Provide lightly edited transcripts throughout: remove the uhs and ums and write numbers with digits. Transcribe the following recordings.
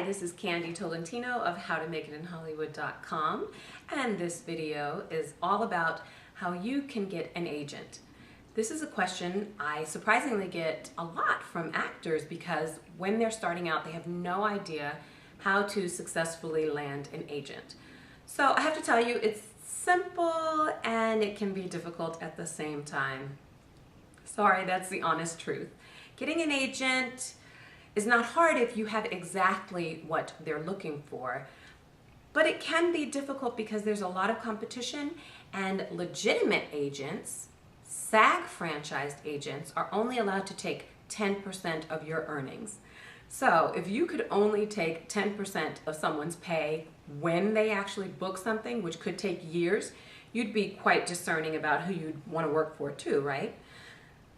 this is Candy Tolentino of howtomakeitinhollywood.com, and this video is all about how you can get an agent. This is a question I surprisingly get a lot from actors because when they're starting out, they have no idea how to successfully land an agent. So I have to tell you, it's simple and it can be difficult at the same time. Sorry, that's the honest truth. Getting an agent is not hard if you have exactly what they're looking for, but it can be difficult because there's a lot of competition, and legitimate agents, SAG franchised agents, are only allowed to take 10% of your earnings. So if you could only take 10% of someone's pay when they actually book something, which could take years, you'd be quite discerning about who you'd want to work for too, right?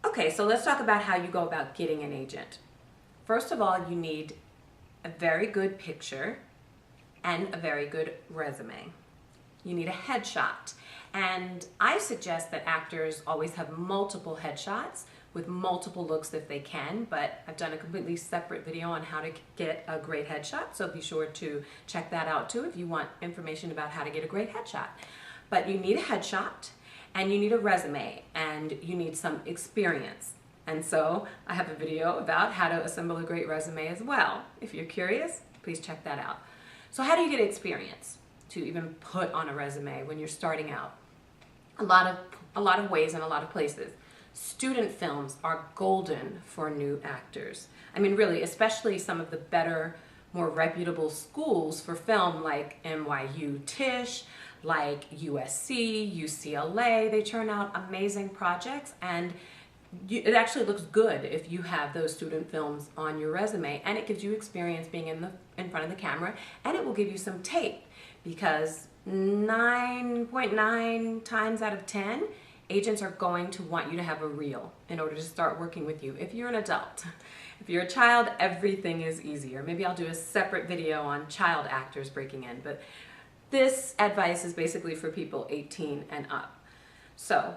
Okay, so let's talk about how you go about getting an agent. First of all, you need a very good picture and a very good resume. You need a headshot. And I suggest that actors always have multiple headshots with multiple looks if they can, but I've done a completely separate video on how to get a great headshot, so be sure to check that out too if you want information about how to get a great headshot. But you need a headshot, and you need a resume, and you need some experience. And so I have a video about how to assemble a great resume as well. If you're curious, please check that out. So how do you get experience to even put on a resume when you're starting out? A lot of ways and a lot of places. Student films are golden for new actors. I mean, really, especially some of the better, more reputable schools for film like NYU Tisch, like USC, UCLA. They turn out amazing projects, and it actually looks good if you have those student films on your resume, and it gives you experience being in front of the camera, and it will give you some tape, because 9.9 times out of 10 agents are going to want you to have a reel in order to start working with you if you're an adult. If you're a child, everything is easier. Maybe I'll do a separate video on child actors breaking in, but this advice is basically for people 18 and up. So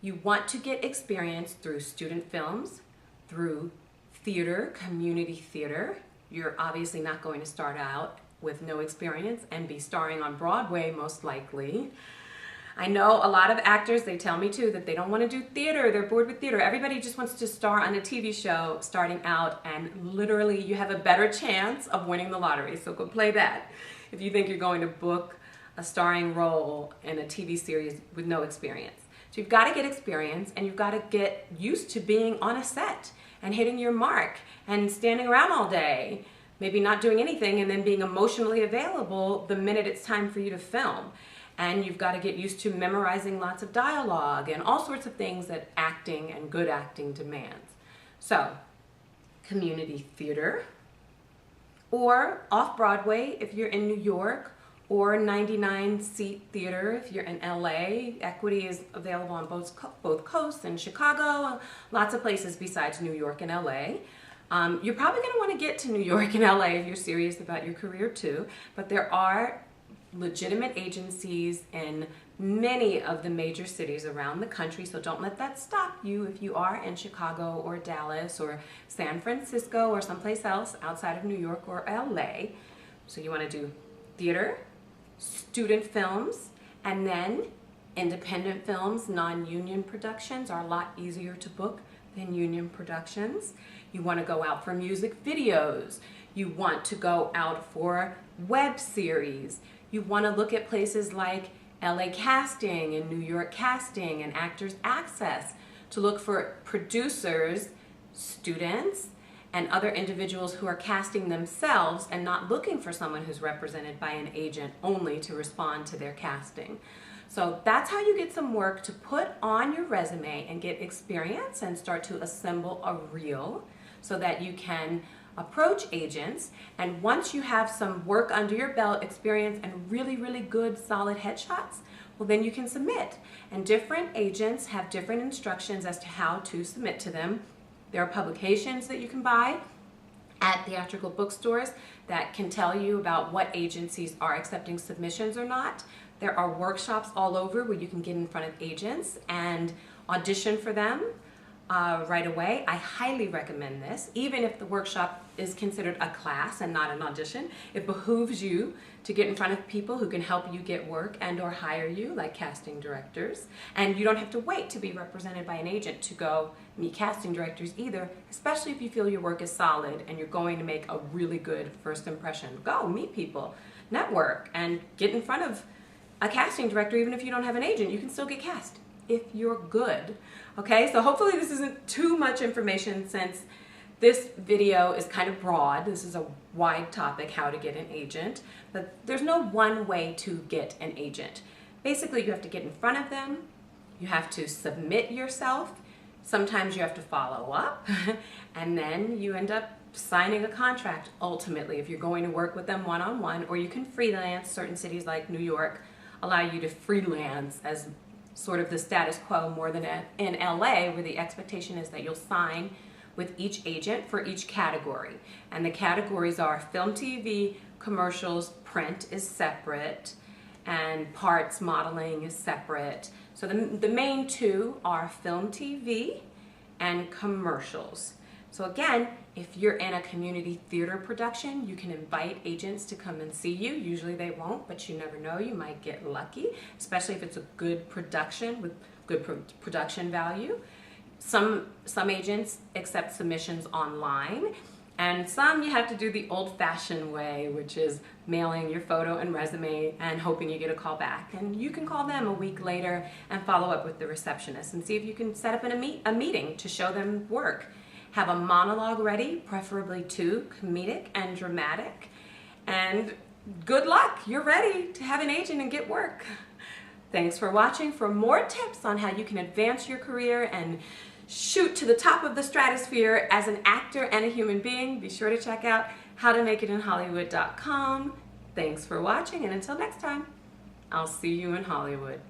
you want to get experience through student films, through theater, community theater. You're obviously not going to start out with no experience and be starring on Broadway most likely. I know a lot of actors, they tell me too that they don't want to do theater, they're bored with theater. Everybody just wants to star on a TV show starting out, and literally you have a better chance of winning the lottery, so go play that if you think you're going to book a starring role in a TV series with no experience. So you've got to get experience, and you've got to get used to being on a set and hitting your mark and standing around all day, maybe not doing anything, and then being emotionally available the minute it's time for you to film. And you've got to get used to memorizing lots of dialogue and all sorts of things that acting and good acting demands. So, community theater, or off-Broadway if you're in New York, or 99-seat theater if you're in LA. Equity is available on both coasts, and Chicago, lots of places besides New York and LA. You're probably going to want to get to New York and LA if you're serious about your career too, but there are legitimate agencies in many of the major cities around the country, so don't let that stop you if you are in Chicago or Dallas or San Francisco or someplace else outside of New York or LA. So you want to do theater, student films, and then independent films. Non-union productions are a lot easier to book than union productions. You want to go out for music videos. You want to go out for web series. You want to look at places like LA Casting and New York Casting and Actors Access to look for producers, students, and other individuals who are casting themselves and not looking for someone who's represented by an agent only to respond to their casting. So that's how you get some work to put on your resume and get experience and start to assemble a reel so that you can approach agents. And once you have some work under your belt, experience, and really, really good solid headshots, well, then you can submit. And different agents have different instructions as to how to submit to them. There are publications that you can buy at theatrical bookstores that can tell you about what agencies are accepting submissions or not. There are workshops all over where you can get in front of agents and audition for them. right away, I highly recommend this. Even if the workshop is considered a class and not an audition, it behooves you to get in front of people who can help you get work and or hire you, like casting directors. And you don't have to wait to be represented by an agent to go meet casting directors either, especially if you feel your work is solid and you're going to make a really good first impression. Go meet people, network, and get in front of a casting director. Even if you don't have an agent, you can still get cast if you're good. Okay, so hopefully this isn't too much information, since this video is kind of broad. This is a wide topic, how to get an agent, but there's no one way to get an agent. Basically, you have to get in front of them, you have to submit yourself, sometimes you have to follow up, and then you end up signing a contract ultimately if you're going to work with them one-on-one, or you can freelance. Certain cities like New York allow you to freelance as sort of the status quo, more than in LA, where the expectation is that you'll sign with each agent for each category. And the categories are film, TV, commercials, print is separate, and parts, modeling is separate. So the main two are film, TV, and commercials. So again, if you're in a community theater production, you can invite agents to come and see you. Usually they won't, but you never know, you might get lucky, especially if it's a good production with good production value. Some agents accept submissions online, and some you have to do the old-fashioned way, which is mailing your photo and resume and hoping you get a call back. And you can call them a week later and follow up with the receptionist and see if you can set up a meeting to show them work. Have a monologue ready, preferably two, comedic and dramatic. And good luck, you're ready to have an agent and get work. Thanks for watching. For more tips on how you can advance your career and shoot to the top of the stratosphere as an actor and a human being, be sure to check out howtomakeitinhollywood.com. Thanks for watching, and until next time, I'll see you in Hollywood.